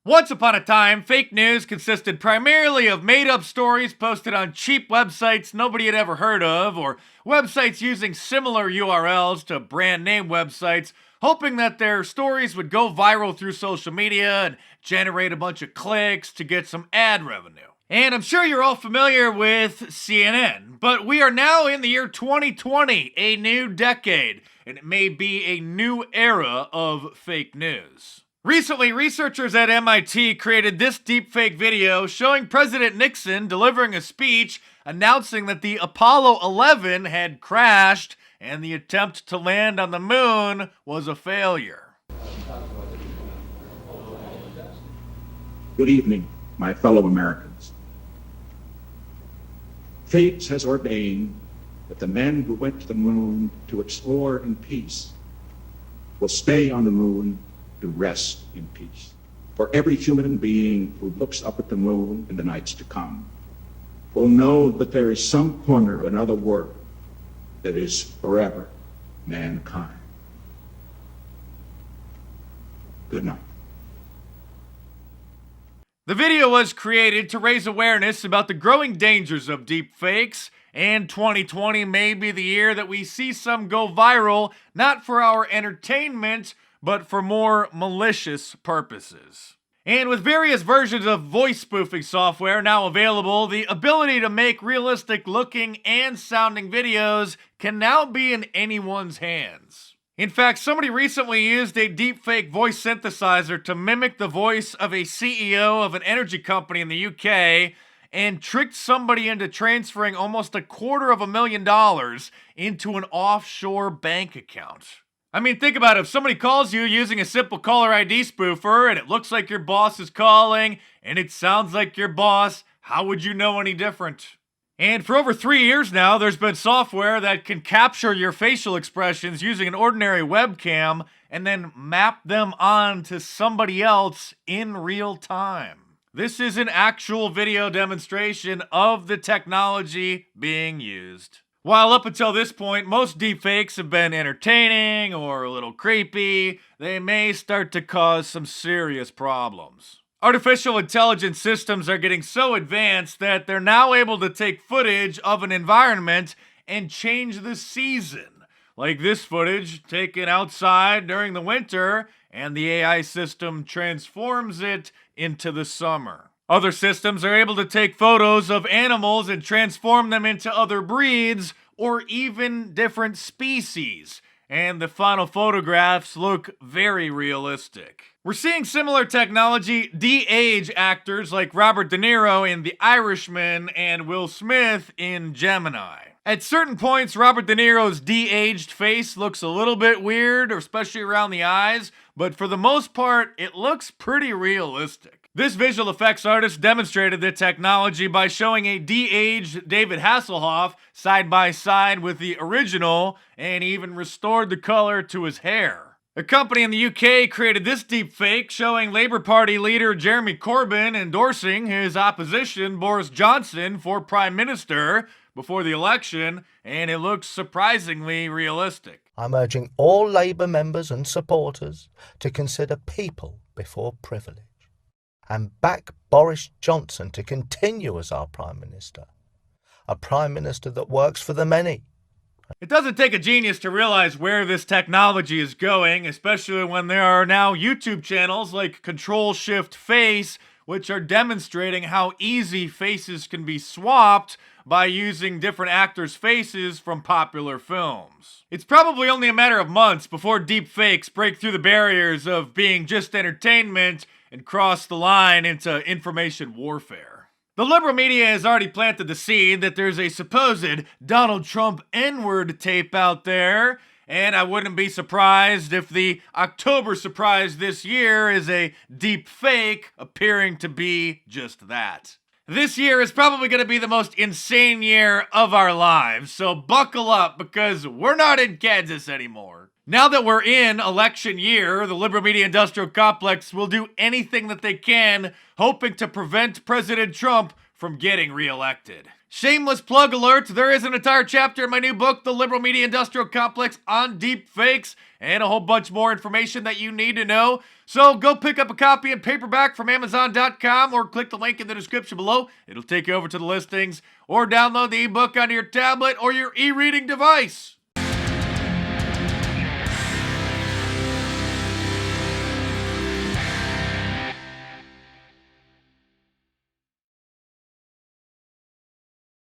Once upon a time, fake news consisted primarily of made-up stories posted on cheap websites nobody had ever heard of, or websites using similar URLs to brand name websites, hoping that their stories would go viral through social media and generate a bunch of clicks to get some ad revenue. And I'm sure you're all familiar with CNN, but we are now in the year 2020, a new decade, and it may be a new era of fake news. Recently, researchers at MIT created this deepfake video showing President Nixon delivering a speech announcing that the Apollo 11 had crashed and the attempt to land on the moon was a failure. Good evening, my fellow Americans. Fate has ordained that the men who went to the moon to explore in peace will stay on the moon to rest in peace. For every human being who looks up at the moon in the nights to come will know that there is some corner of another world that is forever mankind. Good night. The video was created to raise awareness about the growing dangers of deepfakes, and 2020 may be the year that we see some go viral, not for our entertainment, but for more malicious purposes. And with various versions of voice spoofing software now available, the ability to make realistic looking and sounding videos can now be in anyone's hands. In fact, somebody recently used a deepfake voice synthesizer to mimic the voice of a CEO of an energy company in the UK and tricked somebody into transferring almost $250,000 into an offshore bank account. I mean, think about it. If somebody calls you using a simple caller ID spoofer and it looks like your boss is calling and it sounds like your boss, how would you know any different? And for over 3 years now, there's been software that can capture your facial expressions using an ordinary webcam and then map them onto somebody else in real time. This is an actual video demonstration of the technology being used. While up until this point, most deepfakes have been entertaining or a little creepy, they may start to cause some serious problems. Artificial intelligence systems are getting so advanced that they're now able to take footage of an environment and change the season. Like this footage taken outside during the winter, and the AI system transforms it into the summer. Other systems are able to take photos of animals and transform them into other breeds or even different species, and the final photographs look very realistic. We're seeing similar technology de-age actors like Robert De Niro in The Irishman and Will Smith in Gemini. At certain points, Robert De Niro's de-aged face looks a little bit weird, especially around the eyes, but for the most part, it looks pretty realistic. This visual effects artist demonstrated the technology by showing a de-aged David Hasselhoff side by side with the original and even restored the color to his hair. A company in the UK created this deepfake showing Labour Party leader Jeremy Corbyn endorsing his opposition Boris Johnson for Prime Minister before the election, and it looks surprisingly realistic. I'm urging all Labour members and supporters to consider people before privilege and back Boris Johnson to continue as our Prime Minister, a Prime Minister that works for the many. It doesn't take a genius to realize where this technology is going, especially when there are now YouTube channels like Control-Shift-Face, which are demonstrating how easy faces can be swapped by using different actors' faces from popular films. It's probably only a matter of months before deepfakes break through the barriers of being just entertainment and cross the line into information warfare. The liberal media has already planted the seed that there's a supposed Donald Trump N-word tape out there, and I wouldn't be surprised if the October surprise this year is a deep fake appearing to be just that. This year is probably going to be the most insane year of our lives, so buckle up because we're not in Kansas anymore. Now that we're in election year, the liberal media industrial complex will do anything that they can, hoping to prevent President Trump from getting reelected. Shameless plug alert, there is an entire chapter in my new book, The Liberal Media Industrial Complex, on deep fakes, and a whole bunch more information that you need to know. So go pick up a copy in paperback from Amazon.com or click the link in the description below. It'll take you over to the listings, or download the ebook onto your tablet or your e-reading device.